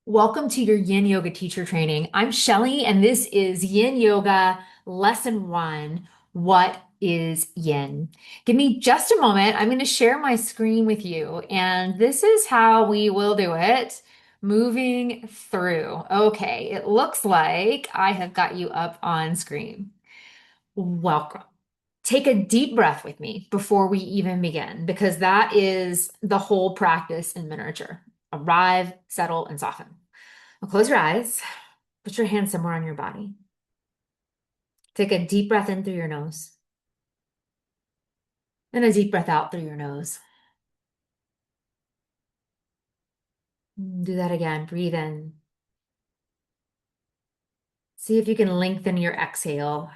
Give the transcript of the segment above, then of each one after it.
Welcome to your Yin Yoga Teacher Training. I'm Shelley, and this is Yin Yoga Lesson 1. What is Yin? Give me just a moment. I'm going to share my screen with you, and this is how we will do it. Moving through. Okay, it looks like I have got you up on screen. Welcome. Take a deep breath with me before we even begin, because that is the whole practice in miniature. Arrive, settle, and soften. Now close your eyes. Put your hand somewhere on your body. Take a deep breath in through your nose and a deep breath out through your nose. Do that again. Breathe in. See if you can lengthen your exhale.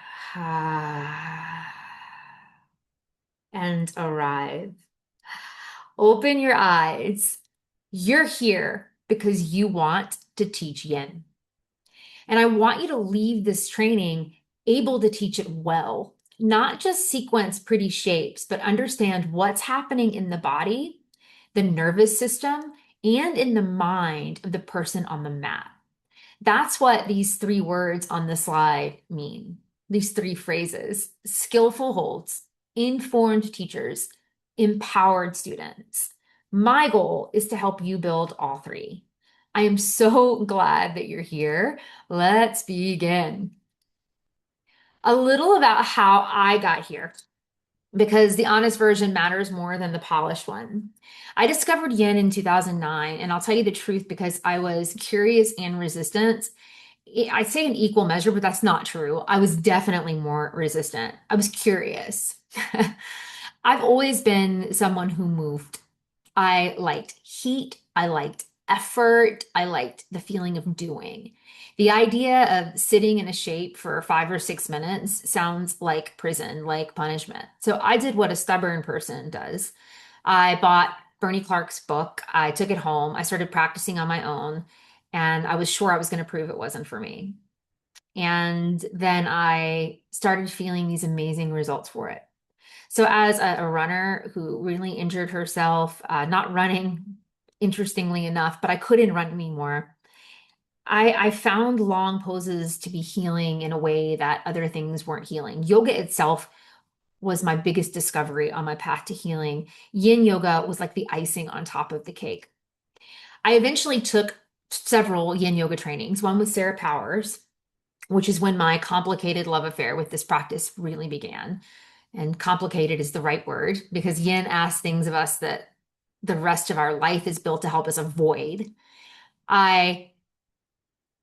And arrive. Open your eyes. You're here because you want to teach yin. And I want you to leave this training able to teach it well, not just sequence pretty shapes, but understand what's happening in the body, the nervous system, and in the mind of the person on the mat. That's what these three words on the slide mean. These three phrases: skillful holds, informed teachers, empowered students. My goal is to help you build all three. I am so glad that you're here. Let's begin. A little about how I got here, because the honest version matters more than the polished one. I discovered yin in 2009, and I'll tell you the truth because I was curious and resistant. I'd say an equal measure, but that's not true. I was definitely more resistant. I was curious. I've always been someone who moved. I liked heat. I liked effort. I liked the feeling of doing. The idea of sitting in a shape for 5 or 6 minutes sounds like prison, like punishment. So I did what a stubborn person does. I bought Bernie Clark's book. I took it home. I started practicing on my own, and I was sure I was going to prove it wasn't for me. And then I started feeling these amazing results for it. So, as a runner who really injured herself, not running, interestingly enough, but I couldn't run anymore, I found long poses to be healing in a way that other things weren't healing. Yoga itself was my biggest discovery on my path to healing. Yin yoga was like the icing on top of the cake. I eventually took several yin yoga trainings, one with Sarah Powers, which is when my complicated love affair with this practice really began. And complicated is the right word because yin asks things of us that the rest of our life is built to help us avoid. I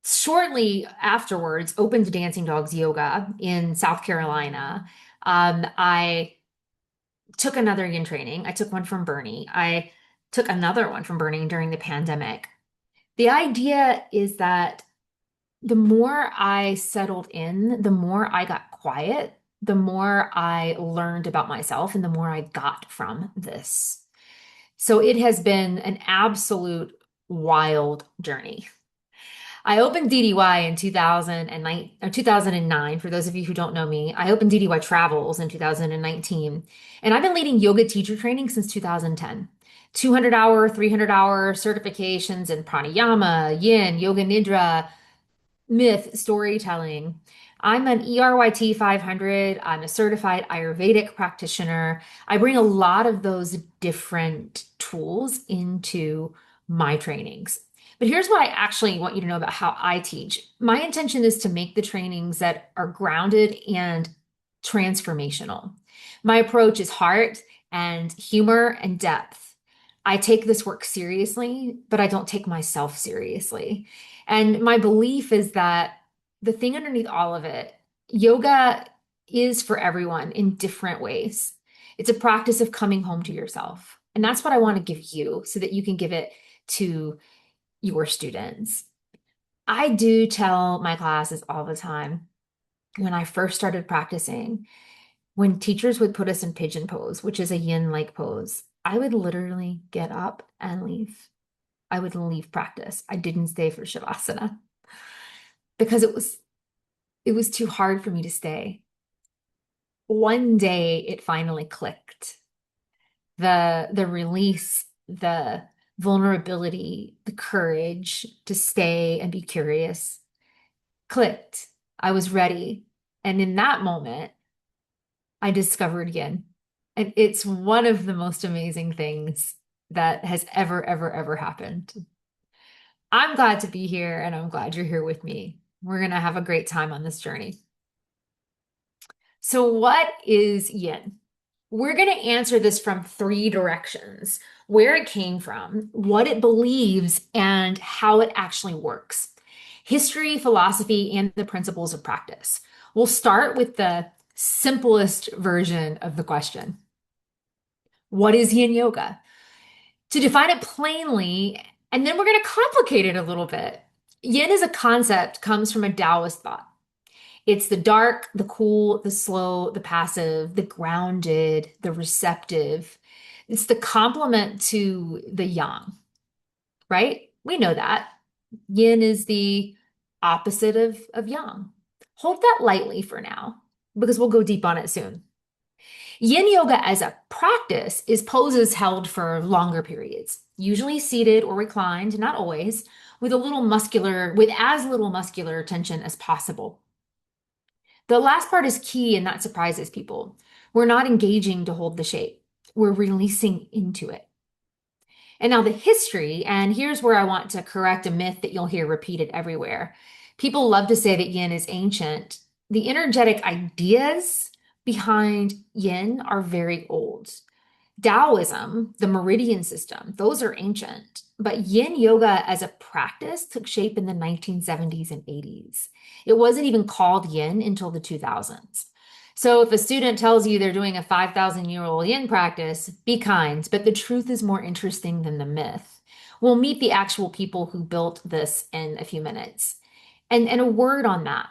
shortly afterwards opened Dancing Dogs Yoga in South Carolina. I took another yin training. I took one from Bernie. I took another one from Bernie during the pandemic. The idea is that the more I settled in, the more I got quiet, the more I learned about myself, and the more I got from this. So it has been an absolute wild journey. I opened DDY in 2009, or 2009. For those of you who don't know me, I opened DDY Travels in 2019. And I've been leading yoga teacher training since 2010. 200-hour, 300-hour certifications in pranayama, yin, yoga nidra, myth, storytelling. I'm an E-RYT 500. I'm a certified Ayurvedic practitioner. I bring a lot of those different tools into my trainings. But here's what I actually want you to know about how I teach. My intention is to make the trainings that are grounded and transformational. My approach is heart and humor and depth. I take this work seriously, but I don't take myself seriously. And my belief is that the thing underneath all of it, yoga is for everyone in different ways. It's a practice of coming home to yourself. And that's what I want to give you so that you can give it to your students. I do tell my classes all the time when I first started practicing, when teachers would put us in pigeon pose, which is a yin-like pose, I would literally get up and leave. I would leave practice. I didn't stay for Shavasana because it was too hard for me to stay. One day it finally clicked. The release, the vulnerability, the courage to stay and be curious clicked. I was ready. And in that moment, I discovered yin. And it's one of the most amazing things that has ever, ever, ever happened. I'm glad to be here and I'm glad you're here with me. We're going to have a great time on this journey. So, what is yin? We're going to answer this from three directions: where it came from, what it believes, and how it actually works. History, philosophy, and the principles of practice. We'll start with the simplest version of the question. What is yin yoga? To define it plainly, and then we're going to complicate it a little bit. Yin as a concept comes from a Taoist thought. It's the dark, the cool, the slow, the passive, the grounded, the receptive. It's the complement to the yang, right? We know that. Yin is the opposite of yang. Hold that lightly for now because we'll go deep on it soon. Yin yoga as a practice is poses held for longer periods, usually seated or reclined, not always, with as little muscular tension as possible. The last part is key and that surprises people. We're not engaging to hold the shape. We're releasing into it. And now the history, and here's where I want to correct a myth that you'll hear repeated everywhere. People love to say that yin is ancient. The energetic ideas behind yin are very old. Taoism, the meridian system, those are ancient. But yin yoga as a practice took shape in the 1970s and 80s. It wasn't even called yin until the 2000s. So if a student tells you they're doing a 5,000-year-old yin practice, be kind, but the truth is more interesting than the myth. We'll meet the actual people who built this in a few minutes. And a word on that.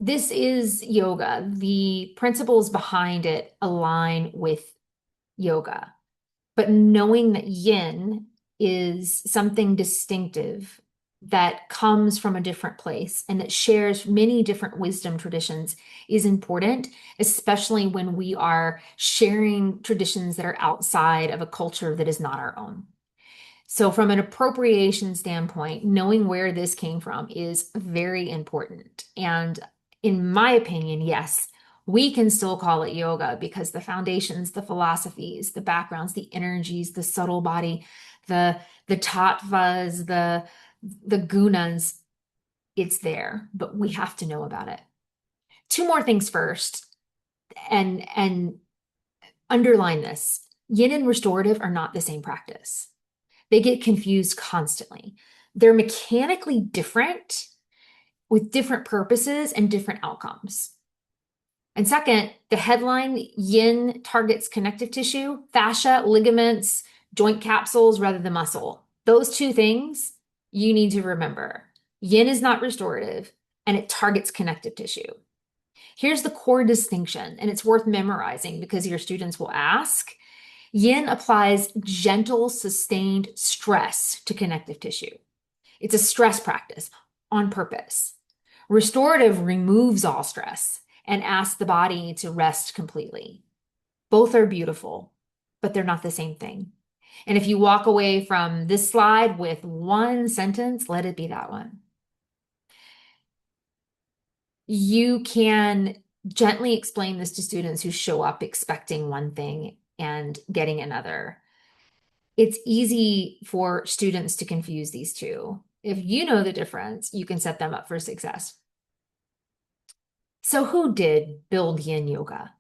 This is yoga. The principles behind it align with yoga. But knowing that yin is something distinctive that comes from a different place and that shares many different wisdom traditions is important, especially when we are sharing traditions that are outside of a culture that is not our own. So, from an appropriation standpoint, knowing where this came from is very important. And in my opinion, yes, we can still call it yoga because the foundations, the philosophies, the backgrounds, the energies, the subtle body, the tattvas, the gunas, it's there, but we have to know about it. Two more things first, and underline this. Yin and restorative are not the same practice. They get confused constantly. They're mechanically different with different purposes and different outcomes. And second, the headline yin targets connective tissue, fascia, ligaments, joint capsules rather than muscle. Those two things you need to remember. Yin is not restorative and it targets connective tissue. Here's the core distinction, and it's worth memorizing because your students will ask. Yin applies gentle, sustained stress to connective tissue. It's a stress practice on purpose. Restorative removes all stress and asks the body to rest completely. Both are beautiful, but they're not the same thing. And if you walk away from this slide with one sentence, let it be that one. You can gently explain this to students who show up expecting one thing and getting another. It's easy for students to confuse these two. If you know the difference, you can set them up for success. So who did build yin yoga?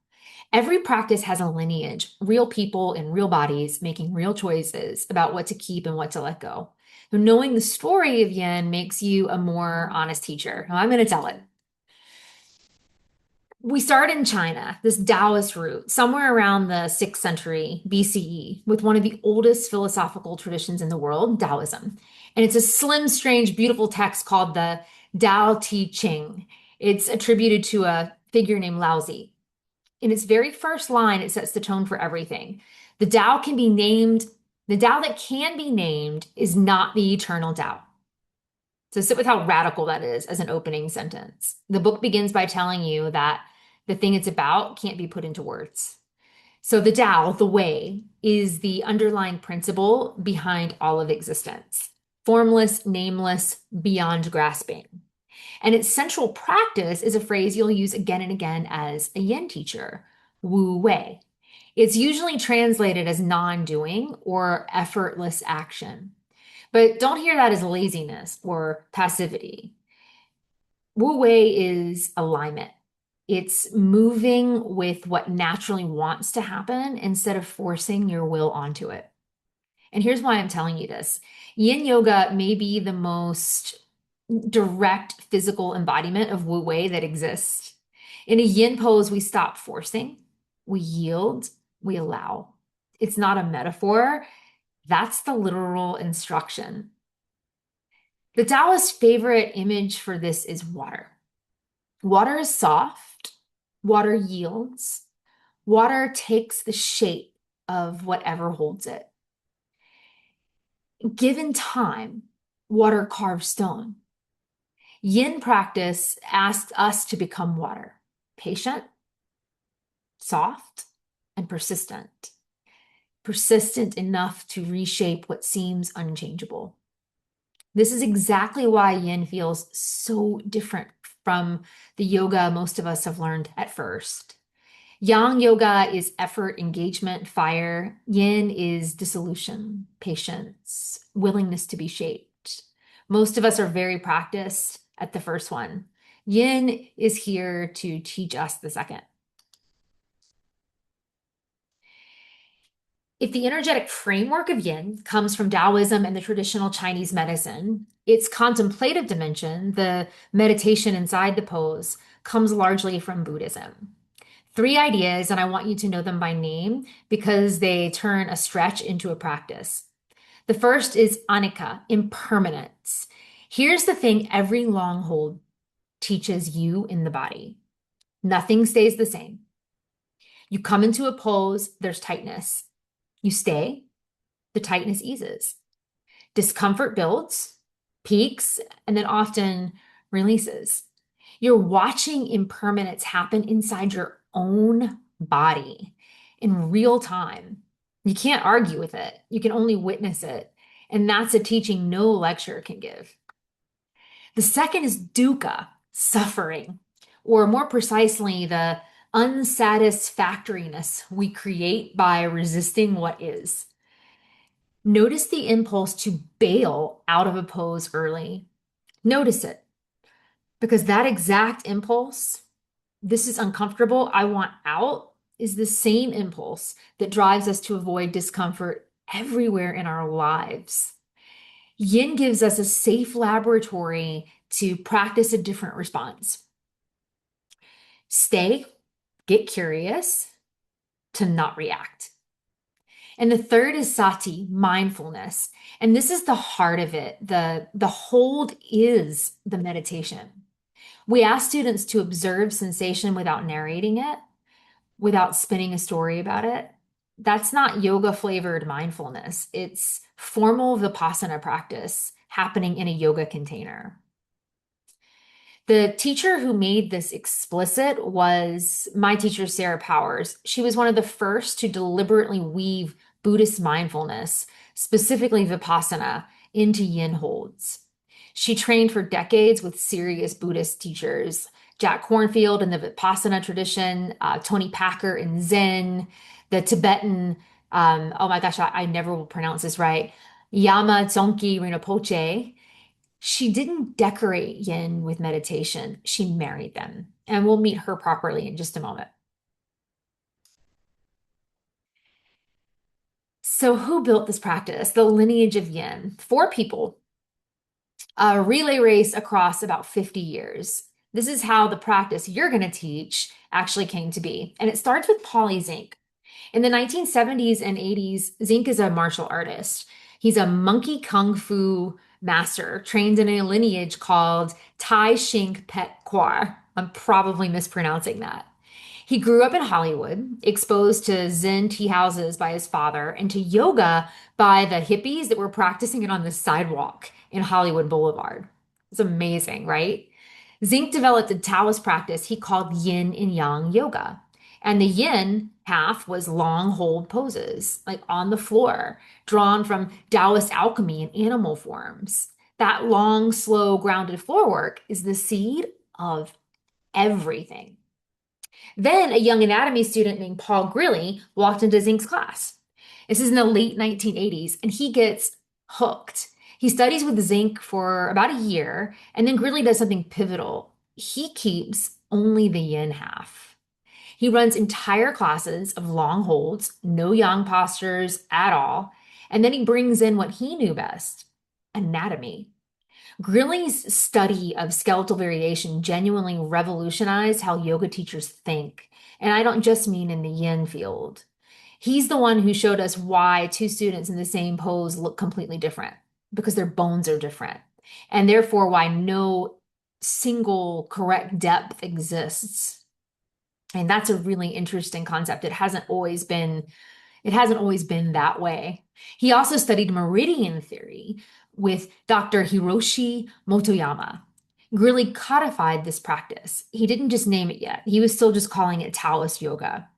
Every practice has a lineage, real people in real bodies making real choices about what to keep and what to let go. So knowing the story of yin makes you a more honest teacher. Now, I'm going to tell it. We start in China, this Taoist root, somewhere around the 6th century BCE, with one of the oldest philosophical traditions in the world, Taoism. And it's a slim, strange, beautiful text called the Tao Te Ching. It's attributed to a figure named Laozi. In its very first line, it sets the tone for everything. The Tao that can be named is not the eternal Tao. So sit with how radical that is as an opening sentence. The book begins by telling you that the thing it's about can't be put into words. So the Tao, the way, is the underlying principle behind all of existence. Formless, nameless, beyond grasping. And its central practice is a phrase you'll use again and again as a yin teacher, Wu Wei. It's usually translated as non-doing or effortless action. But don't hear that as laziness or passivity. Wu Wei is alignment. It's moving with what naturally wants to happen instead of forcing your will onto it. And here's why I'm telling you this. Yin yoga may be the most direct physical embodiment of Wu Wei that exists. In a yin pose, we stop forcing, we yield, we allow. It's not a metaphor, that's the literal instruction. The Taoist favorite image for this is water. Water is soft, water yields, water takes the shape of whatever holds it. Given time, water carves stone. Yin practice asks us to become water, patient, soft, and persistent. Persistent enough to reshape what seems unchangeable. This is exactly why yin feels so different from the yoga most of us have learned at first. Yang yoga is effort, engagement, fire. Yin is dissolution, patience, willingness to be shaped. Most of us are very practiced at the first one. Yin is here to teach us the second. If the energetic framework of yin comes from Taoism and the traditional Chinese medicine, its contemplative dimension, the meditation inside the pose, comes largely from Buddhism. Three ideas, and I want you to know them by name because they turn a stretch into a practice. The first is anicca, impermanence. Here's the thing every long hold teaches you in the body. Nothing stays the same. You come into a pose, there's tightness. You stay, the tightness eases. Discomfort builds, peaks, and then often releases. You're watching impermanence happen inside your own body in real time. You can't argue with it. You can only witness it. And that's a teaching no lecture can give. The second is dukkha, suffering, or more precisely, the unsatisfactoriness we create by resisting what is. Notice the impulse to bail out of a pose early. Notice it, because that exact impulse, this is uncomfortable, I want out, is the same impulse that drives us to avoid discomfort everywhere in our lives. Yin gives us a safe laboratory to practice a different response. Stay, get curious, to not react. And the third is sati, mindfulness. And this is the heart of it. The hold is the meditation. We ask students to observe sensation without narrating it, without spinning a story about it. That's not yoga flavored mindfulness. It's formal Vipassana practice happening in a yoga container. The teacher who made this explicit was my teacher, Sarah Powers. She was one of the first to deliberately weave Buddhist mindfulness, specifically Vipassana, into yin holds. She trained for decades with serious Buddhist teachers, Jack Kornfield in the Vipassana tradition, Tony Packer in Zen, the Tibetan, oh my gosh, I never will pronounce this right, Yama Tsongki Rinpoche. She didn't decorate yin with meditation, she married them. And we'll meet her properly in just a moment. So, who built this practice? The lineage of yin. Four people, a relay race across about 50 years. This is how the practice you're going to teach actually came to be. And it starts with Paulie Zink. In the 1970s and 80s, Zink is a martial artist. He's a monkey kung fu master trained in a lineage called Tai Shink Pet Kwa. I'm probably mispronouncing that. He grew up in Hollywood, exposed to Zen tea houses by his father and to yoga by the hippies that were practicing it on the sidewalk in Hollywood Boulevard. It's amazing, right? Zink developed a Taoist practice he called yin and yang yoga. And the yin half was long hold poses, like on the floor, drawn from Taoist alchemy and animal forms. That long, slow, grounded floor work is the seed of everything. Then a young anatomy student named Paul Grilley walked into Zink's class. This is in the late 1980s, and he gets hooked. He studies with Zink for about a year, and then Grilley does something pivotal. He keeps only the yin half. He runs entire classes of long holds, no yang postures at all, and then he brings in what he knew best, anatomy. Grilley's study of skeletal variation genuinely revolutionized how yoga teachers think. And I don't just mean in the yin field. He's the one who showed us why two students in the same pose look completely different because their bones are different. And therefore, why no single correct depth exists. And that's a really interesting concept. It hasn't always been that way. He also studied meridian theory with Dr. Hiroshi Motoyama. Really codified this practice. He didn't just name it yet. He was still just calling it Taoist yoga.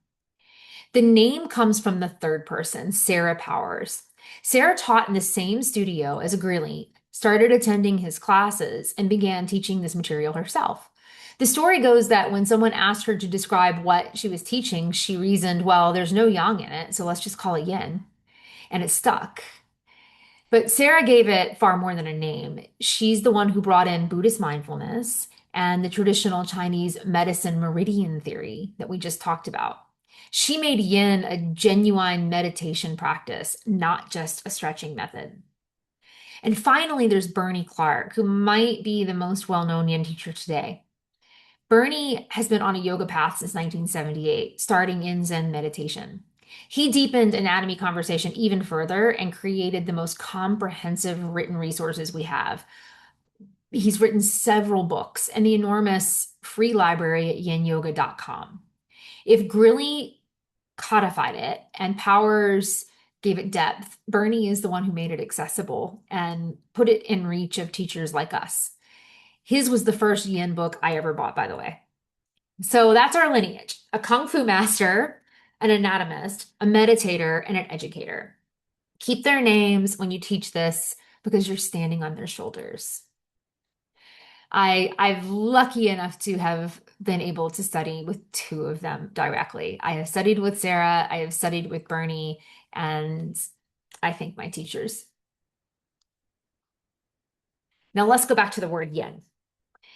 The name comes from the third person, Sarah Powers. Sarah taught in the same studio as Grilley, started attending his classes, and began teaching this material herself. The story goes that when someone asked her to describe what she was teaching, she reasoned, well, there's no yang in it, so let's just call it yin. And it stuck. But Sarah gave it far more than a name. She's the one who brought in Buddhist mindfulness and the traditional Chinese medicine meridian theory that we just talked about. She made yin a genuine meditation practice, not just a stretching method. And finally, there's Bernie Clark, who might be the most well-known yin teacher today. Bernie has been on a yoga path since 1978, starting in Zen meditation. He deepened anatomy conversation even further and created the most comprehensive written resources we have. He's written several books and the enormous free library at yinyoga.com. If Grilley codified it and Powers gave it depth, Bernie is the one who made it accessible and put it in reach of teachers like us. His was the first yin book I ever bought, by the way. So that's our lineage: a kung fu master, an anatomist, a meditator, and an educator. Keep their names when you teach this because you're standing on their shoulders. I'm lucky enough to have been able to study with two of them directly. I have studied with Sarah, I have studied with Bernie, and I thank my teachers. Now let's go back to the word yin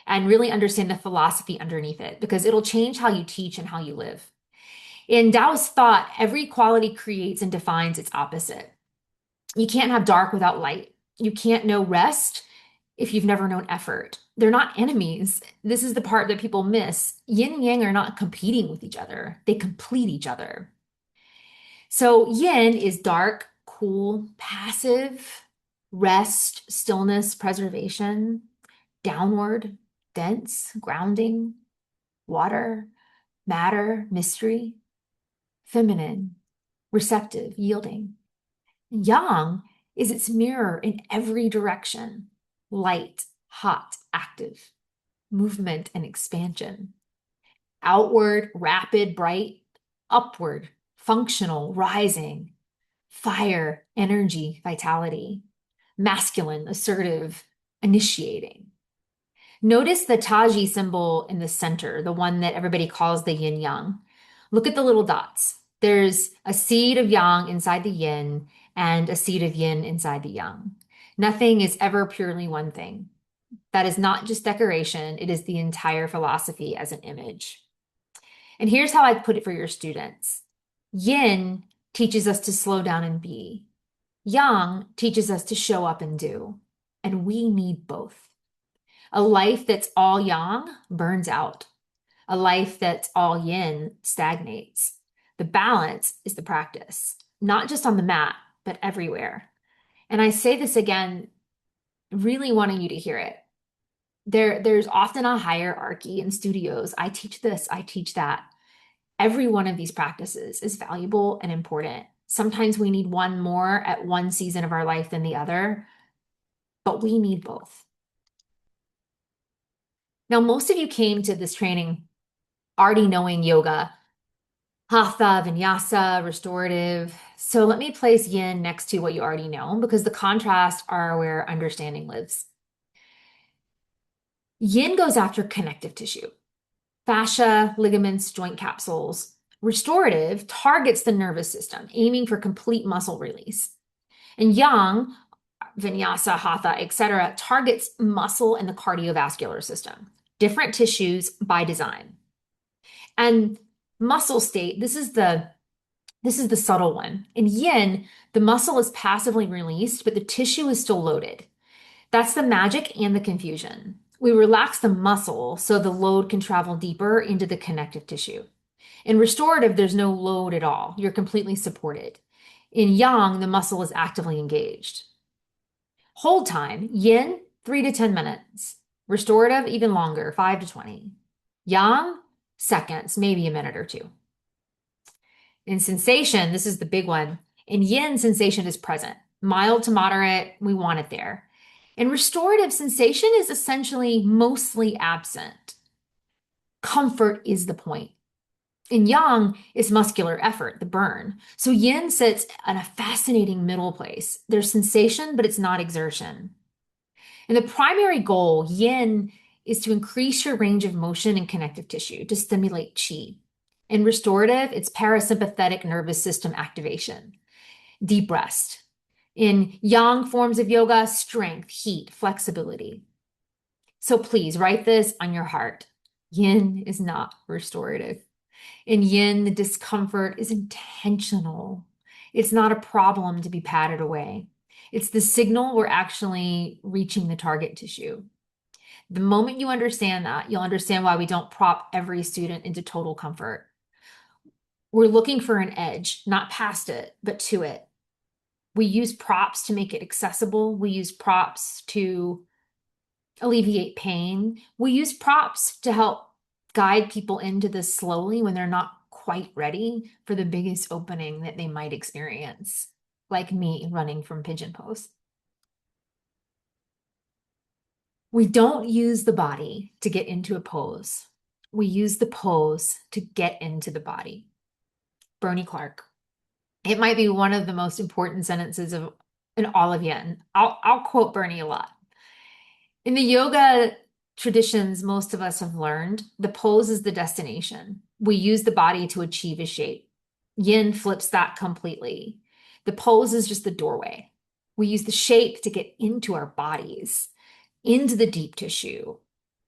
and really understand the philosophy underneath it because it'll change how you teach and how you live. In Taoist thought, every quality creates and defines its opposite. You can't have dark without light. You can't know rest if you've never known effort. They're not enemies. This is the part that people miss. Yin and yang are not competing with each other. They complete each other. So yin is dark, cool, passive, rest, stillness, preservation, downward, dense, grounding, water, matter, mystery, feminine, receptive, yielding. Yang is its mirror in every direction: light, hot, active, movement and expansion, outward, rapid, bright, upward, functional, rising, fire, energy, vitality, masculine, assertive, initiating. Notice the Taji symbol in the center, the one that everybody calls the yin yang. Look at the little dots. There's a seed of yang inside the yin and a seed of yin inside the yang. Nothing is ever purely one thing. That is not just decoration, it is the entire philosophy as an image. And here's how I put it for your students. Yin teaches us to slow down and be. Yang teaches us to show up and do. And we need both. A life that's all yang burns out. A life that's all yin stagnates. The balance is the practice, not just on the mat, but everywhere. And I say this again, really wanting you to hear it. There's often a hierarchy in studios. I teach this, I teach that. Every one of these practices is valuable and important. Sometimes we need one more at one season of our life than the other, but we need both. Now, most of you came to this training already knowing yoga Hatha, vinyasa, restorative. So let me place yin next to what you already know because the contrasts are where understanding lives. Yin goes after connective tissue, fascia, ligaments, joint capsules. Restorative targets the nervous system, aiming for complete muscle release. And yang, vinyasa, hatha, etc., targets muscle and the cardiovascular system, different tissues by design. And muscle state, this is the subtle one. In yin, the muscle is passively released, but the tissue is still loaded. That's the magic and the confusion. We relax the muscle so the load can travel deeper into the connective tissue. In restorative, there's no load at all. You're completely supported. In yang, the muscle is actively engaged. Hold time, yin, 3 to 10 minutes. Restorative, even longer, 5 to 20. Yang, seconds, maybe a minute or two. In sensation, this is the big one. In yin, sensation is present, mild to moderate, we want it there. In restorative, sensation is essentially mostly absent. Comfort is the point. In yang, it's muscular effort, the burn. So yin sits in a fascinating middle place. There's sensation, but it's not exertion. And the primary goal, yin, is to increase your range of motion and connective tissue to stimulate qi. In restorative, it's parasympathetic nervous system activation, deep rest. In yang forms of yoga, strength, heat, flexibility. So please write this on your heart. Yin is not restorative. In yin, the discomfort is intentional. It's not a problem to be patted away. It's the signal we're actually reaching the target tissue. The moment you understand that, you'll understand why we don't prop every student into total comfort. We're looking for an edge, not past it, but to it. We use props to make it accessible. We use props to alleviate pain. We use props to help guide people into this slowly when they're not quite ready for the biggest opening that they might experience, like me running from pigeon pose. We don't use the body to get into a pose. We use the pose to get into the body. Bernie Clark. It might be one of the most important sentences in all of Yin. I'll quote Bernie a lot. In the yoga traditions most of us have learned, the pose is the destination. We use the body to achieve a shape. Yin flips that completely. The pose is just the doorway. We use the shape to get into our bodies, into the deep tissue,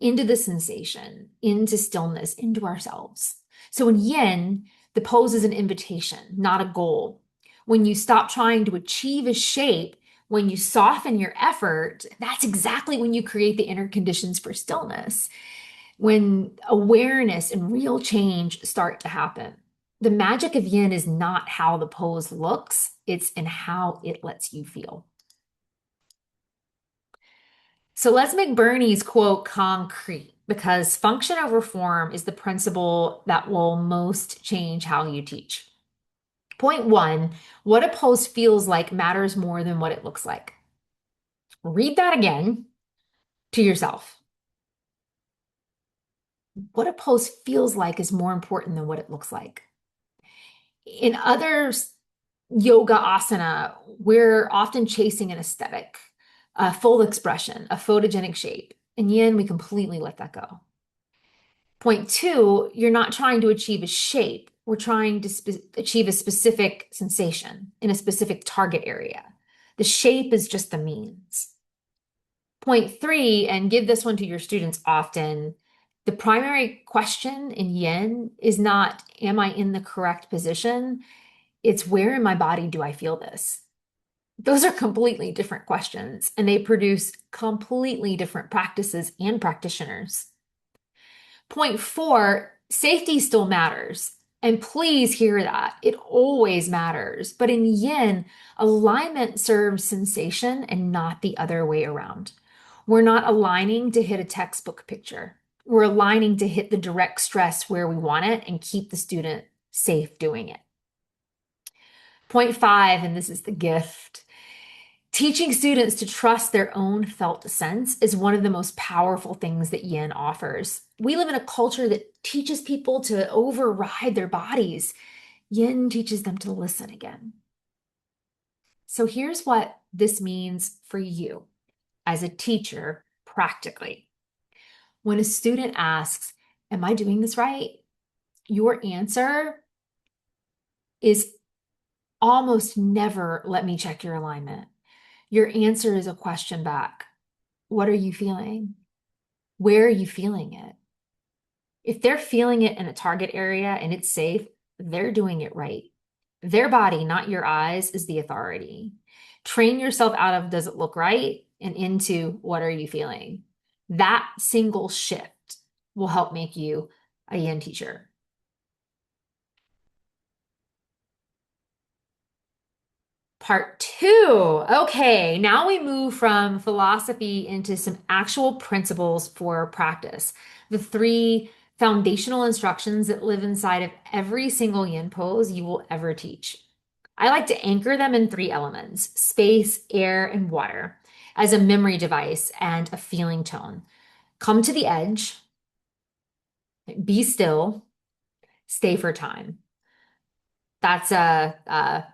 into the sensation, into stillness, into ourselves. So in yin, the pose is an invitation, not a goal. When you stop trying to achieve a shape, when you soften your effort, that's exactly when you create the inner conditions for stillness, when awareness and real change start to happen. The magic of yin is not how the pose looks, it's in how it lets you feel. So let's make Bernie's quote concrete because function over form is the principle that will most change how you teach. Point one, what a pose feels like matters more than what it looks like. Read that again to yourself. What a pose feels like is more important than what it looks like. In other yoga asana, we're often chasing an aesthetic, a full expression, a photogenic shape. In yin, we completely let that go. Point two, you're not trying to achieve a shape. We're trying to achieve a specific sensation in a specific target area. The shape is just the means. Point three, and give this one to your students often, the primary question in yin is not, am I in the correct position? It's where in my body do I feel this? Those are completely different questions, and they produce completely different practices and practitioners. Point four, safety still matters. And please hear that. It always matters. But in yin, alignment serves sensation and not the other way around. We're not aligning to hit a textbook picture. We're aligning to hit the direct stress where we want it and keep the student safe doing it. Point five, and this is the gift. Teaching students to trust their own felt sense is one of the most powerful things that yin offers. We live in a culture that teaches people to override their bodies. Yin teaches them to listen again. So here's what this means for you as a teacher practically. When a student asks, am I doing this right? Your answer is almost never, let me check your alignment. Your answer is a question back. What are you feeling? Where are you feeling it? If they're feeling it in a target area and it's safe, they're doing it right. Their body, not your eyes, is the authority. Train yourself out of does it look right and into what are you feeling? That single shift will help make you a yin teacher. Part two. Okay, now we move from philosophy into some actual principles for practice. The three foundational instructions that live inside of every single yin pose you will ever teach. I like to anchor them in three elements: space, air, and water, as a memory device and a feeling tone. Come to the edge, be still, stay for time. That's a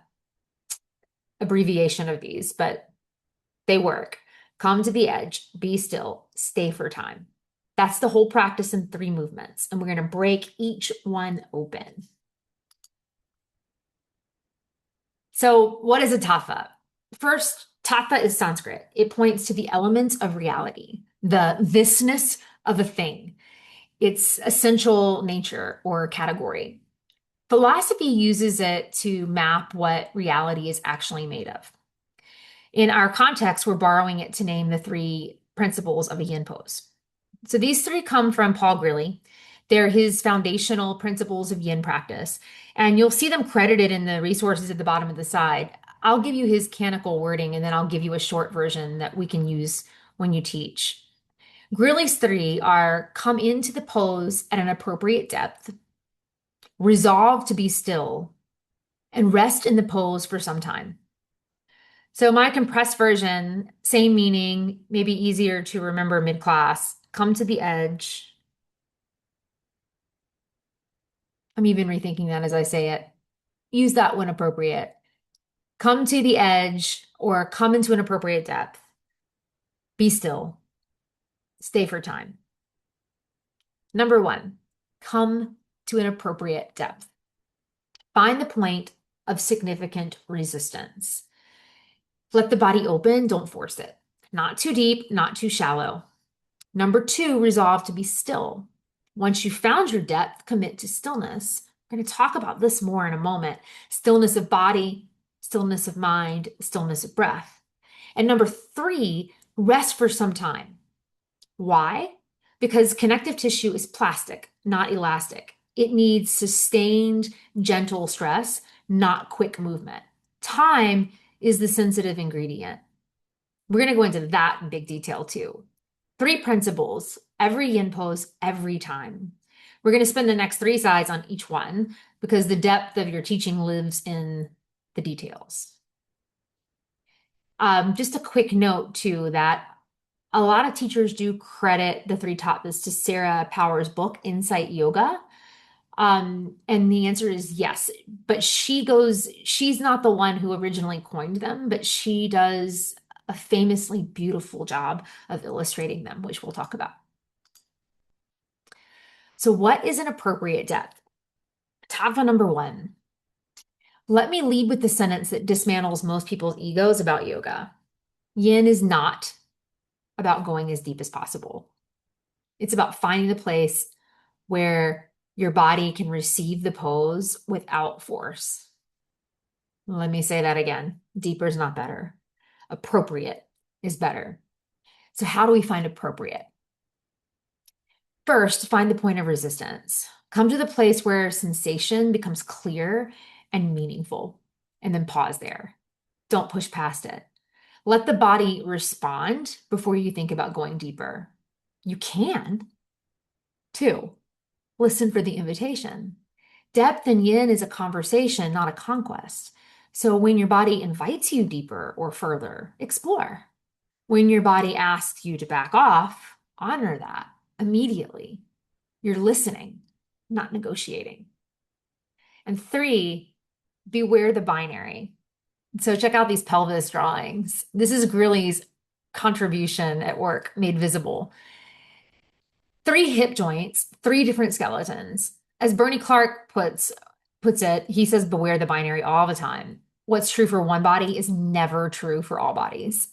abbreviation of these, but they work. Come to the edge, be still, stay for time. That's the whole practice in three movements, and we're going to break each one open. So, what is a tattva? First, tattva is Sanskrit. It points to the elements of reality, the thisness of a thing, its essential nature or category. Philosophy uses it to map what reality is actually made of. In our context, we're borrowing it to name the three principles of a yin pose. So these three come from Paul Grilley. They're his foundational principles of yin practice, and you'll see them credited in the resources at the bottom of the side. I'll give you his canonical wording, and then I'll give you a short version that we can use when you teach. Grilley's three are: come into the pose at an appropriate depth, resolve to be still, and rest in the pose for some time. So my compressed version, same meaning, maybe easier to remember mid-class. Come to the edge. I'm even rethinking that as I say it. Use that when appropriate. Come to the edge or come into an appropriate depth. Be still. Stay for time. Number one, come to an appropriate depth. Find the point of significant resistance. Let the body open, don't force it. Not too deep, not too shallow. Number two, resolve to be still. Once you've found your depth, commit to stillness. We're going to talk about this more in a moment. Stillness of body, stillness of mind, stillness of breath. And number three, rest for some time. Why? Because connective tissue is plastic, not elastic. It needs sustained, gentle stress, not quick movement. Time is the sensitive ingredient. We're going to go into that in big detail too. Three principles, every yin pose, every time. We're going to spend the next three sides on each one because the depth of your teaching lives in the details. Just a quick note too that a lot of teachers do credit the three tattvas to Sarah Power's book, Insight Yoga. And the answer is yes, but she's not the one who originally coined them, but she does a famously beautiful job of illustrating them, which we'll talk about. So what is an appropriate depth? Tattva number one. Let me lead with the sentence that dismantles most people's egos about yoga. Yin is not about going as deep as possible. It's about finding the place where your body can receive the pose without force. Let me say that again. Deeper is not better. Appropriate is better. So how do we find appropriate? First, find the point of resistance. Come to the place where sensation becomes clear and meaningful, and then pause there. Don't push past it. Let the body respond before you think about going deeper. You can. Two, listen for the invitation. Depth in yin is a conversation, not a conquest. So when your body invites you deeper or further, explore. When your body asks you to back off, honor that immediately. You're listening, not negotiating. And 3, beware the binary. So check out these pelvis drawings. This is Grilley's contribution at work made visible. 3 hip joints, 3 different skeletons. As Bernie Clark puts it, he says beware the binary all the time. What's true for one body is never true for all bodies.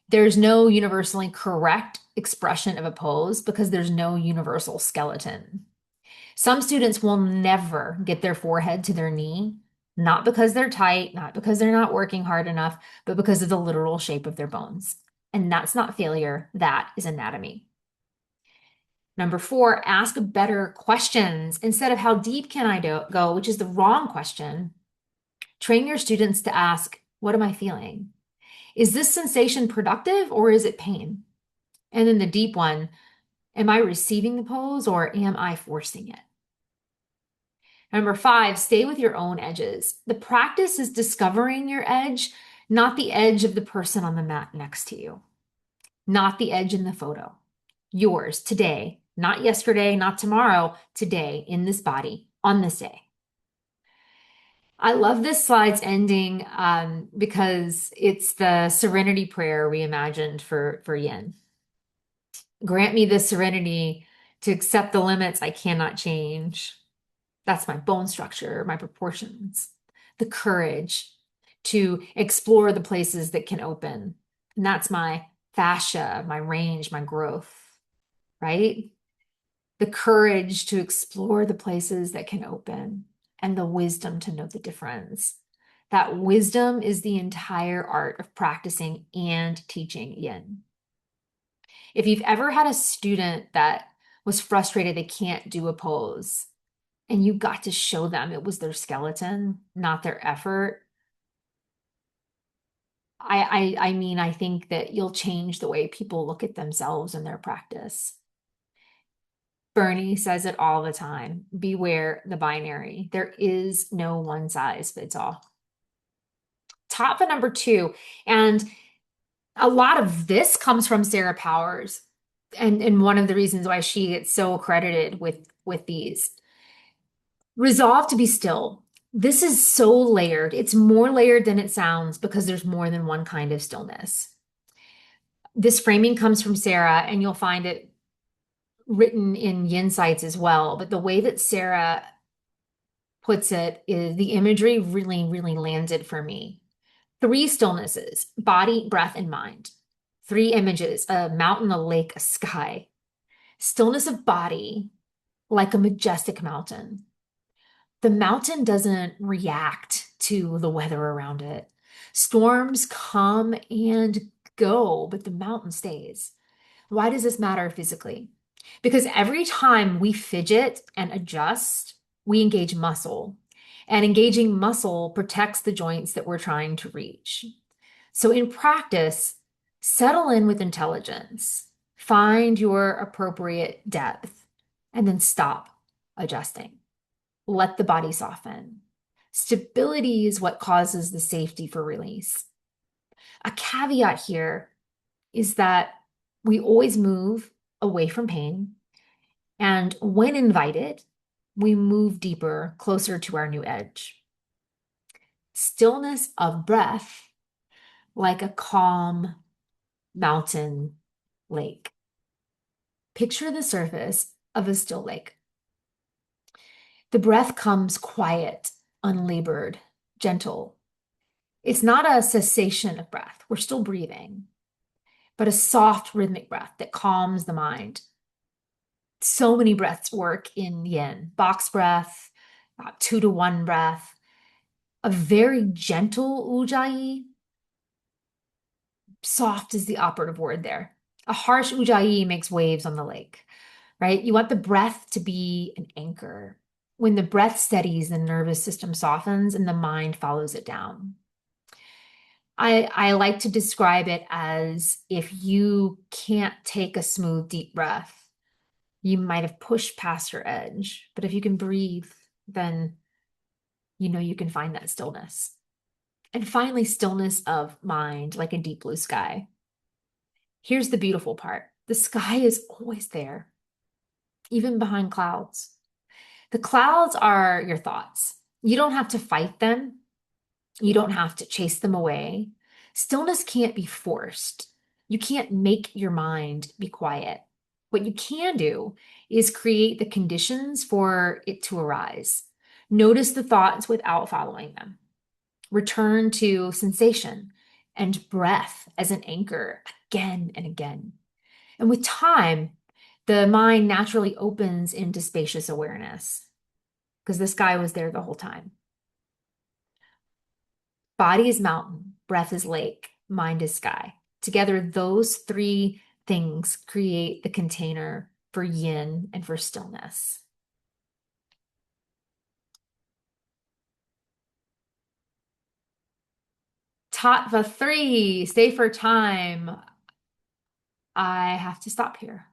There's no universally correct expression of a pose because there's no universal skeleton. Some students will never get their forehead to their knee, not because they're tight, not because they're not working hard enough, but because of the literal shape of their bones. And that's not failure, that is anatomy. Number 4, ask better questions instead of how deep can I go, which is the wrong question. Train your students to ask, what am I feeling? Is this sensation productive or is it pain? And then the deep one, am I receiving the pose or am I forcing it? Number 5, stay with your own edges. The practice is discovering your edge, not the edge of the person on the mat next to you, not the edge in the photo. Yours today, not yesterday, not tomorrow, today in this body, on this day. I love this slide's ending because it's the serenity prayer we imagined for Yin. Grant me the serenity to accept the limits I cannot change. That's my bone structure, my proportions, the courage to explore the places that can open. And that's my fascia, my range, my growth, right? The courage to explore the places that can open and the wisdom to know the difference. That wisdom is the entire art of practicing and teaching Yin. If you've ever had a student that was frustrated they can't do a pose, and you got to show them it was their skeleton, not their effort. I think that you'll change the way people look at themselves and their practice. Bernie says it all the time. Beware the binary. There is no one size fits all. Top for number 2, and a lot of this comes from Sarah Powers, and one of the reasons why she gets so credited with these. Resolve to be still. This is so layered. It's more layered than it sounds because there's more than one kind of stillness. This framing comes from Sarah, and you'll find it written in Yin sites as well. But the way that Sarah puts it is the imagery really, really landed for me. 3 stillnesses, body, breath, and mind. 3 images, a mountain, a lake, a sky. Stillness of body, like a majestic mountain. The mountain doesn't react to the weather around it. Storms come and go, but the mountain stays. Why does this matter physically? Because every time we fidget and adjust, we engage muscle. And engaging muscle protects the joints that we're trying to reach. So in practice, settle in with intelligence. Find your appropriate depth, and then stop adjusting. Let the body soften. Stability is what causes the safety for release. A caveat here is that we always move away from pain. And when invited, we move deeper, closer to our new edge. Stillness of breath, like a calm mountain lake. Picture the surface of a still lake. The breath comes quiet, unlabored, gentle. It's not a cessation of breath. We're still breathing, but a soft rhythmic breath that calms the mind. So many breaths work in Yin. Box breath, 2-to-1 breath, a very gentle ujjayi. Soft is the operative word there. A harsh ujjayi makes waves on the lake, right? You want the breath to be an anchor. When the breath steadies, the nervous system softens and the mind follows it down. I like to describe it as if you can't take a smooth, deep breath, you might have pushed past your edge. But if you can breathe, then you know you can find that stillness. And finally, stillness of mind, like a deep blue sky. Here's the beautiful part. The sky is always there. even behind clouds. The clouds are your thoughts. You don't have to fight them. You don't have to chase them away. Stillness can't be forced. You can't make your mind be quiet. What you can do is create the conditions for it to arise. Notice the thoughts without following them. Return to sensation and breath as an anchor again and again. And with time, the mind naturally opens into spacious awareness because the sky was there the whole time. Body is mountain, breath is lake, mind is sky. Together, those three things create the container for yin and for stillness. Tattva 3, stay for time. I have to stop here.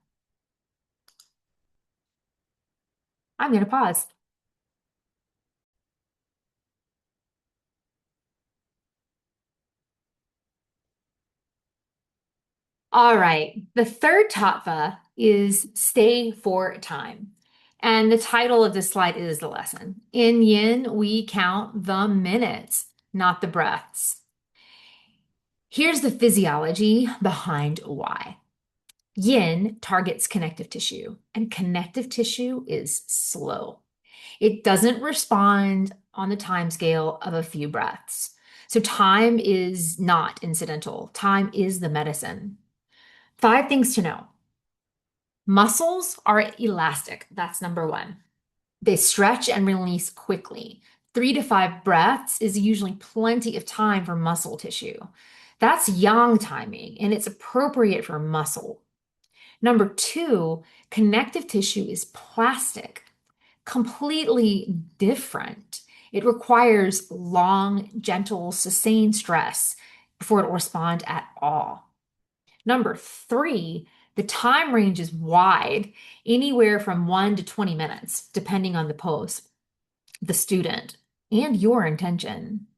I'm going to pause. All right. The third tattva is stay for time. And the title of this slide is the lesson. In yin, we count the minutes, not the breaths. Here's the physiology behind why. Yin targets connective tissue, and connective tissue is slow. It doesn't respond on the time scale of a few breaths. So time is not incidental. Time is the medicine. 5 things to know. Muscles are elastic. That's number 1. They stretch and release quickly. 3 to 5 breaths is usually plenty of time for muscle tissue. That's yang timing, and it's appropriate for muscle. Number 2, connective tissue is plastic, completely different. It requires long, gentle, sustained stress before it will respond at all. Number 3, the time range is wide, anywhere from 1 to 20 minutes, depending on the pose, the student, and your intention.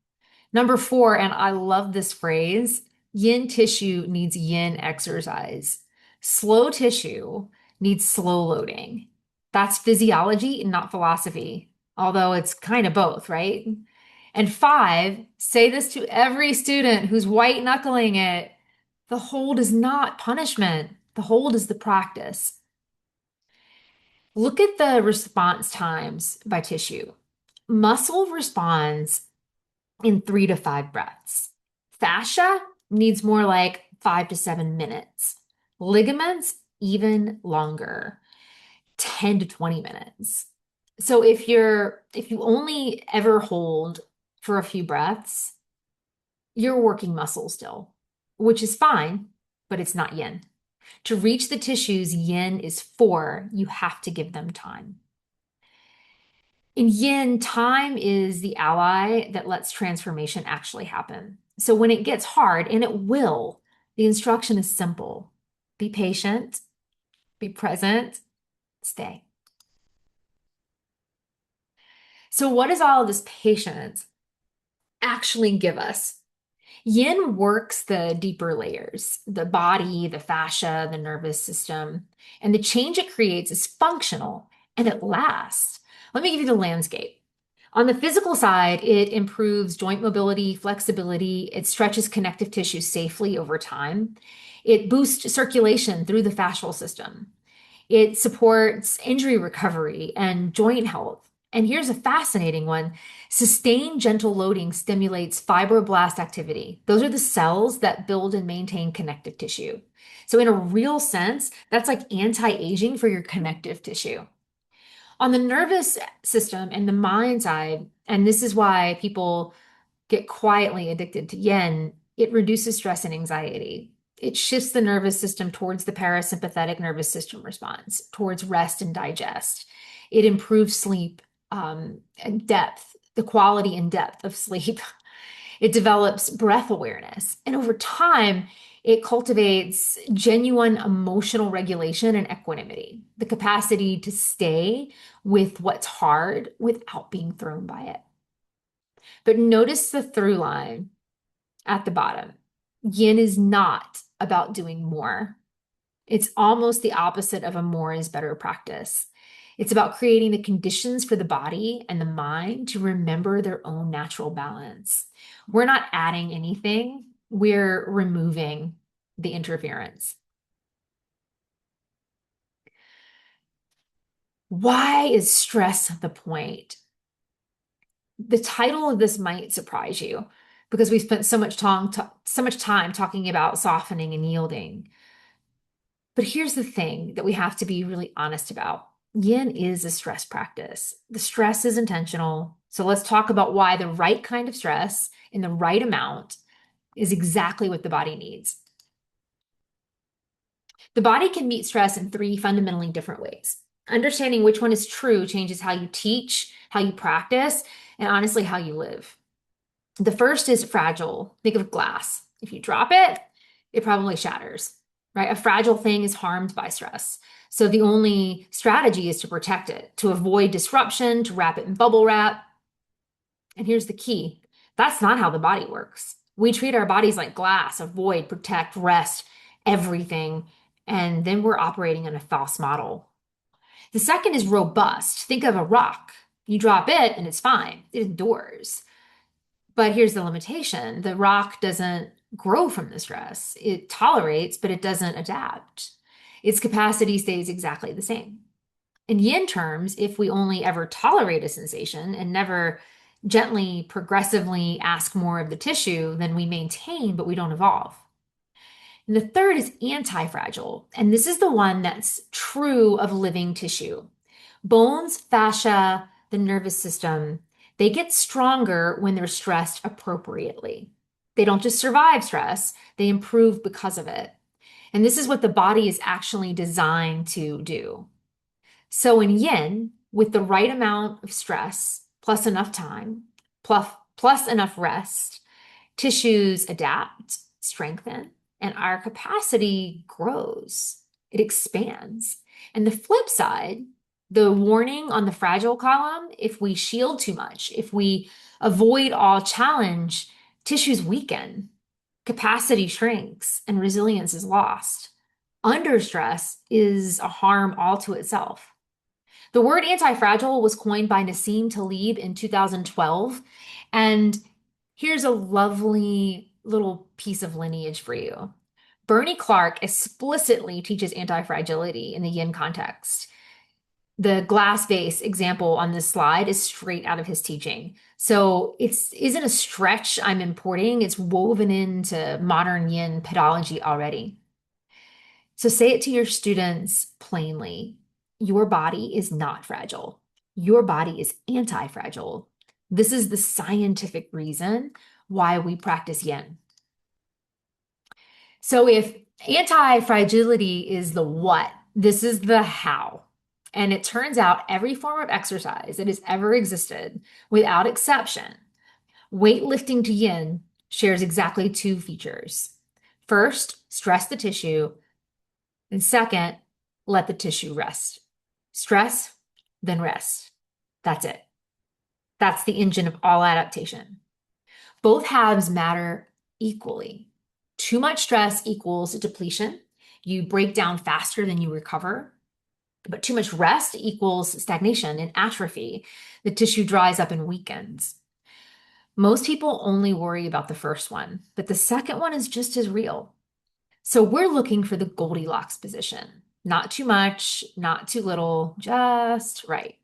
Number 4, and I love this phrase, yin tissue needs yin exercise. Slow tissue needs slow loading. That's physiology and not philosophy, although it's kind of both, right? And 5, say this to every student who's white knuckling it. The hold is not punishment. The hold is the practice. Look at the response times by tissue. Muscle responds in 3 to 5 breaths. Fascia needs more like 5 to 7 minutes. Ligaments, even longer, 10 to 20 minutes. So if you only ever hold for a few breaths, you're working muscle still, which is fine, but it's not yin. To reach the tissues yin is for, you have to give them time. In yin, time is the ally that lets transformation actually happen. So when it gets hard, and it will, the instruction is simple. Be patient, be present, stay. So what does all of this patience actually give us? Yin works the deeper layers, the body, the fascia, the nervous system, and the change it creates is functional and it lasts. Let me give you the landscape. On the physical side, it improves joint mobility, flexibility, it stretches connective tissue safely over time. It boosts circulation through the fascial system. It supports injury recovery and joint health. And here's a fascinating one. Sustained gentle loading stimulates fibroblast activity. Those are the cells that build and maintain connective tissue. So in a real sense, that's like anti-aging for your connective tissue. On the nervous system and the mind side, and this is why people get quietly addicted to yin, it reduces stress and anxiety. It shifts the nervous system towards the parasympathetic nervous system response, towards rest and digest. It improves sleep and depth, the quality and depth of sleep. It develops breath awareness. And over time, it cultivates genuine emotional regulation and equanimity, the capacity to stay with what's hard without being thrown by it. But notice the through line at the bottom. Yin is not about doing more. It's almost the opposite of a more is better practice. It's about creating the conditions for the body and the mind to remember their own natural balance. We're not adding anything, we're removing the interference. Why is stress the point? The title of this might surprise you because we spent so much time talking about softening and yielding. But here's the thing that we have to be really honest about. Yin is a stress practice. The stress is intentional. So let's talk about why the right kind of stress in the right amount is exactly what the body needs. The body can meet stress in three fundamentally different ways. Understanding which one is true changes how you teach, how you practice, and honestly, how you live. The first is fragile. Think of glass. If you drop it, it probably shatters, right? A fragile thing is harmed by stress. So the only strategy is to protect it, to avoid disruption, to wrap it in bubble wrap. And here's the key. That's not how the body works. We treat our bodies like glass, avoid, protect, rest, everything. And then we're operating on a false model. The second is robust. Think of a rock. You drop it and it's fine. It endures. But here's the limitation. The rock doesn't grow from the stress. It tolerates, but it doesn't adapt. Its capacity stays exactly the same. In yin terms, if we only ever tolerate a sensation and never gently, progressively ask more of the tissue, then we maintain, but we don't evolve. And the third is anti-fragile. And this is the one that's true of living tissue. Bones, fascia, the nervous system, they get stronger when they're stressed appropriately. They don't just survive stress, they improve because of it. And this is what the body is actually designed to do. So in yin, with the right amount of stress, plus enough time, plus enough rest, tissues adapt, strengthen, and our capacity grows. It expands. And the flip side, the warning on the fragile column, if we shield too much, if we avoid all challenge, tissues weaken, capacity shrinks, and resilience is lost. Under stress is a harm all to itself. The word anti-fragile was coined by Nassim Taleb in 2012. And here's a lovely little piece of lineage for you. Bernie Clark explicitly teaches anti-fragility in the yin context. The glass vase example on this slide is straight out of his teaching. So it isn't a stretch I'm importing, it's woven into modern yin pedagoggy already. So say it to your students plainly. Your body is not fragile. Your body is anti-fragile. This is the scientific reason why we practice yin. So if anti-fragility is the what, this is the how. And it turns out every form of exercise that has ever existed, without exception, weightlifting to yin shares exactly two features. First, stress the tissue. And second, let the tissue rest. Stress, then rest. That's it. That's the engine of all adaptation. Both halves matter equally. Too much stress equals depletion. You break down faster than you recover. But too much rest equals stagnation and atrophy. The tissue dries up and weakens. Most people only worry about the first one, but the second one is just as real. So we're looking for the Goldilocks position. Not too much, not too little, just right.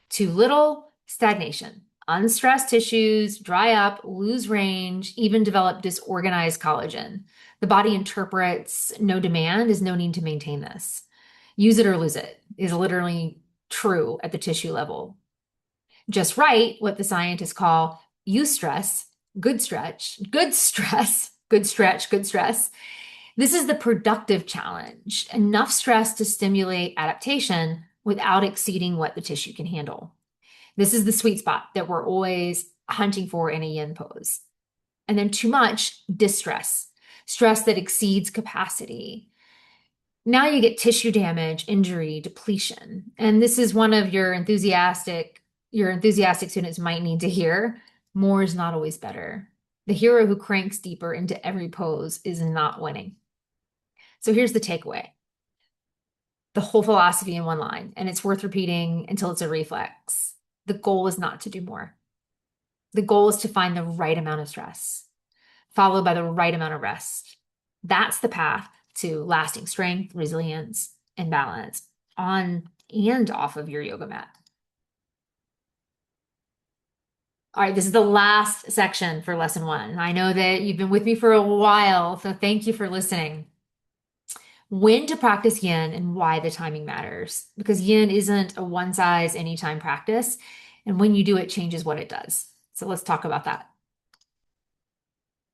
Too little, stagnation. Unstressed tissues dry up, lose range, even develop disorganized collagen. The body interprets no demand is no need to maintain this. Use it or lose it is literally true at the tissue level. Just right, what the scientists call eustress, good stretch, good stress, good stretch, good stress. This is the productive challenge, enough stress to stimulate adaptation without exceeding what the tissue can handle. This is the sweet spot that we're always hunting for in a yin pose. And then too much distress, stress that exceeds capacity. Now you get tissue damage, injury, depletion. And this is one of your enthusiastic students might need to hear. More is not always better. The hero who cranks deeper into every pose is not winning. So here's the takeaway. The whole philosophy in one line, and it's worth repeating until it's a reflex. The goal is not to do more. The goal is to find the right amount of stress, followed by the right amount of rest. That's the path to lasting strength, resilience, and balance on and off of your yoga mat. All right, this is the last section for lesson one. I know that you've been with me for a while, so thank you for listening. When to practice yin and why the timing matters. Because yin isn't a one size anytime practice, and when you do it, changes what it does. So let's talk about that.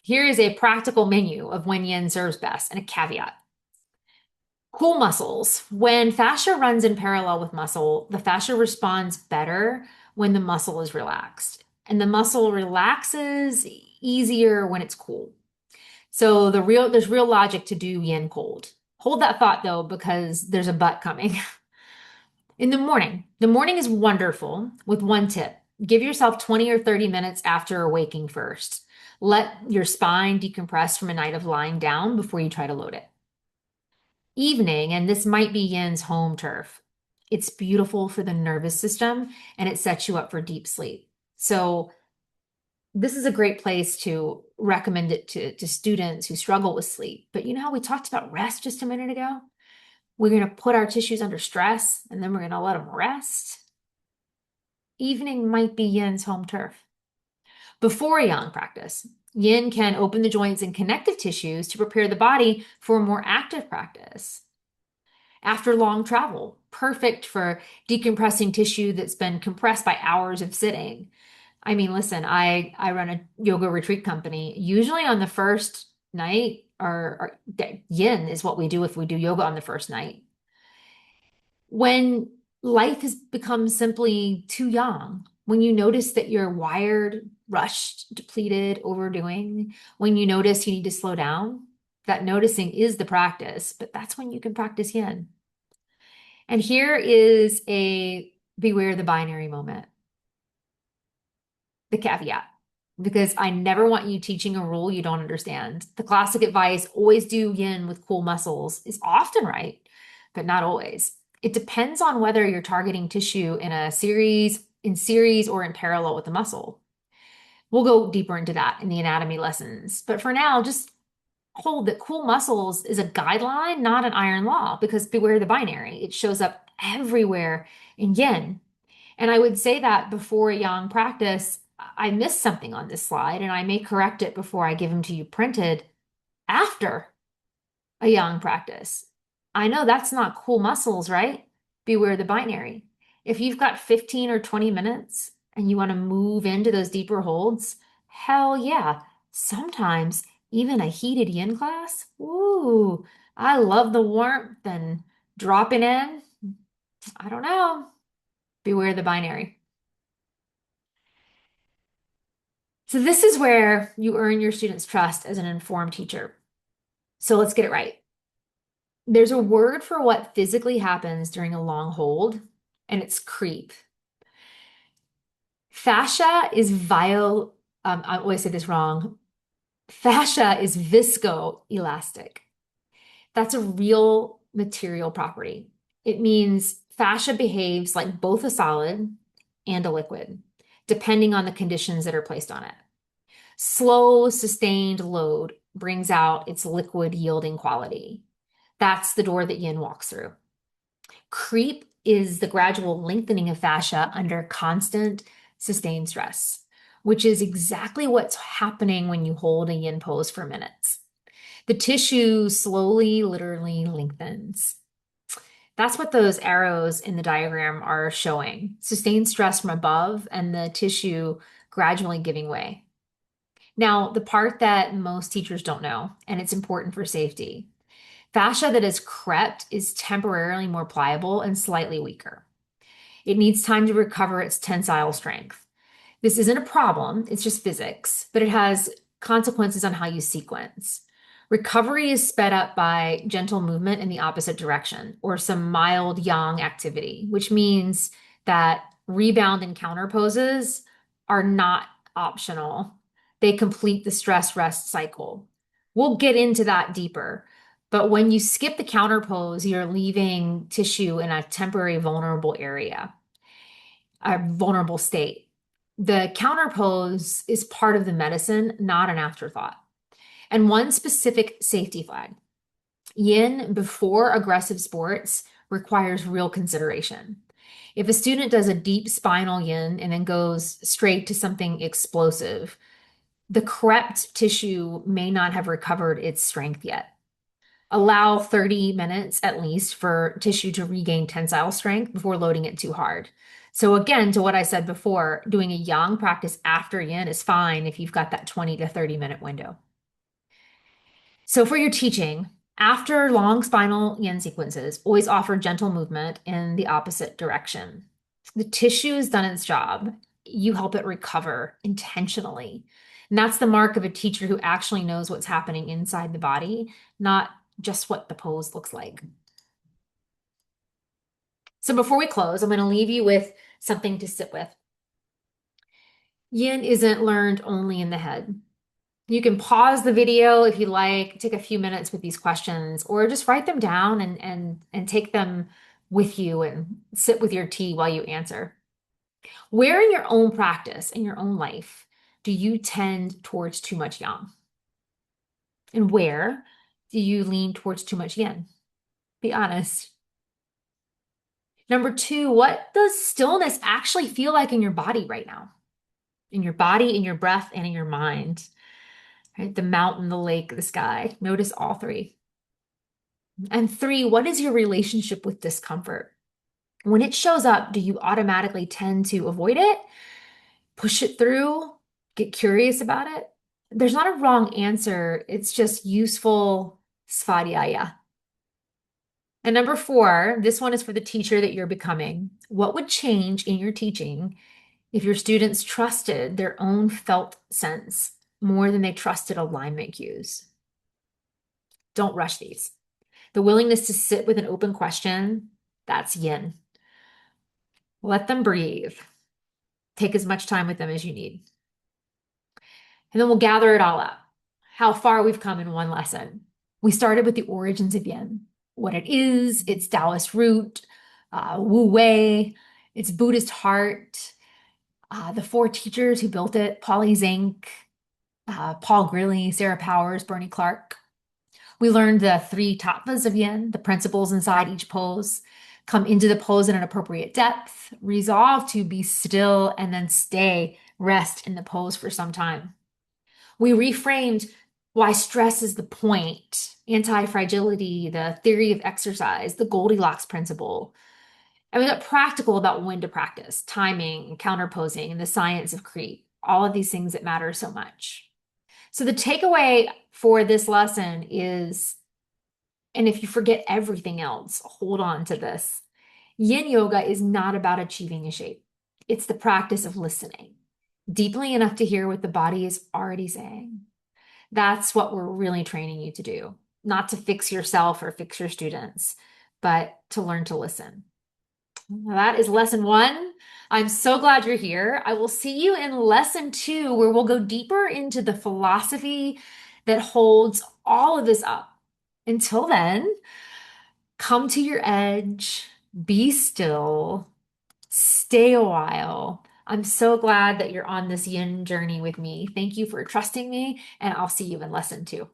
Here is a practical menu of when yin serves best and a caveat. Cool muscles. When fascia runs in parallel with muscle, the fascia responds better when the muscle is relaxed. And the muscle relaxes easier when it's cool. So there's real logic to do yin cold. Hold that thought though, because there's a but coming. In the morning is wonderful with one tip. Give yourself 20 or 30 minutes after awaking first. Let your spine decompress from a night of lying down before you try to load it. Evening, and this might be yin's home turf. It's beautiful for the nervous system and it sets you up for deep sleep. So this is a great place to recommend it to students who struggle with sleep. But you know how we talked about rest just a minute ago? We're going to put our tissues under stress and then we're going to let them rest. Evening might be yin's home turf. Before a yang practice, yin can open the joints and connective tissues to prepare the body for a more active practice. After long travel, perfect for decompressing tissue that's been compressed by hours of sitting. I mean, listen, I run a yoga retreat company. Usually on the first night, or yin is what we do if we do yoga on the first night. When life has become simply too young, when you notice that you're wired, rushed, depleted, overdoing, when you notice you need to slow down, that noticing is the practice, but that's when you can practice yin. And here is a beware the binary moment, the caveat, because I never want you teaching a rule you don't understand. The classic advice, always do yin with cool muscles, is often right, but not always. It depends on whether you're targeting tissue in series or in parallel with the muscle. We'll go deeper into that in the anatomy lessons. But for now, just hold that cool muscles is a guideline, not an iron law, because beware the binary. It shows up everywhere in yin. And I would say that before a yang practice, I missed something on this slide, and I may correct it before I give them to you printed after a yang practice. I know that's not cool muscles, right? Beware the binary. If you've got 15 or 20 minutes and you want to move into those deeper holds, hell yeah. Sometimes even a heated yin class. Ooh, I love the warmth and dropping in. I don't know. Beware the binary. So this is where you earn your students' trust as an informed teacher. So let's get it right. There's a word for what physically happens during a long hold, and it's creep. Fascia is I always say this wrong. Fascia is viscoelastic. That's a real material property. It means fascia behaves like both a solid and a liquid, depending on the conditions that are placed on it. Slow, sustained load brings out its liquid yielding quality. That's the door that yin walks through. Creep is the gradual lengthening of fascia under constant, sustained stress, which is exactly what's happening when you hold a yin pose for minutes. The tissue slowly, literally lengthens. That's what those arrows in the diagram are showing. Sustained stress from above and the tissue gradually giving way. Now, the part that most teachers don't know, and it's important for safety, fascia that is crept is temporarily more pliable and slightly weaker. It needs time to recover its tensile strength. This isn't a problem, it's just physics, but it has consequences on how you sequence. Recovery is sped up by gentle movement in the opposite direction or some mild yang activity, which means that rebound and counter poses are not optional. They complete the stress rest cycle. We'll get into that deeper. But when you skip the counter pose, you're leaving tissue in a temporary vulnerable area, a vulnerable state. The counter pose is part of the medicine, not an afterthought. And one specific safety flag. Yin before aggressive sports requires real consideration. If a student does a deep spinal yin and then goes straight to something explosive, the correct tissue may not have recovered its strength yet. Allow 30 minutes at least for tissue to regain tensile strength before loading it too hard. So again, to what I said before, doing a yang practice after yin is fine if you've got that 20 to 30-minute window. So for your teaching, after long spinal yin sequences, always offer gentle movement in the opposite direction. The tissue has done its job. You help it recover intentionally. And that's the mark of a teacher who actually knows what's happening inside the body, not just what the pose looks like. So before we close, I'm going to leave you with something to sit with. Yin isn't learned only in the head. You can pause the video if you like, take a few minutes with these questions, or just write them down and take them with you and sit with your tea while you answer. Where in your own practice, in your own life, do you tend towards too much yang? And where do you lean towards too much yin? Be honest. Number two, what does stillness actually feel like in your body right now? In your body, in your breath, and in your mind. Right? The mountain, the lake, the sky. Notice all three. And three, what is your relationship with discomfort? When it shows up, do you automatically tend to avoid it, push it through, get curious about it? There's not a wrong answer. It's just useful svadhyaya. And number four, this one is for the teacher that you're becoming. What would change in your teaching if your students trusted their own felt sense more than they trusted alignment cues? Don't rush these. The willingness to sit with an open question, that's yin. Let them breathe. Take as much time with them as you need. And then we'll gather it all up. How far we've come in one lesson. We started with the origins of yin, what it is, its Taoist root, Wu Wei, its Buddhist heart, the four teachers who built it, Paulie Zink, Paul Grilley, Sarah Powers, Bernie Clark. We learned the three tattvas of yin, the principles inside each pose. Come into the pose at an appropriate depth, resolve to be still, and then rest in the pose for some time. We reframed why stress is the point, anti-fragility, the theory of exercise, the Goldilocks principle. And we got practical about when to practice, timing, counterposing, and the science of creep, all of these things that matter so much. So the takeaway for this lesson is, and if you forget everything else, hold on to this. Yin yoga is not about achieving a shape. It's the practice of listening deeply enough to hear what the body is already saying. That's what we're really training you to do, not to fix yourself or fix your students, but to learn to listen. That is lesson one. I'm so glad you're here. I will see you in lesson two, where we'll go deeper into the philosophy that holds all of this up. Until then, come to your edge, be still, stay a while. I'm so glad that you're on this yin journey with me. Thank you for trusting me, and I'll see you in lesson two.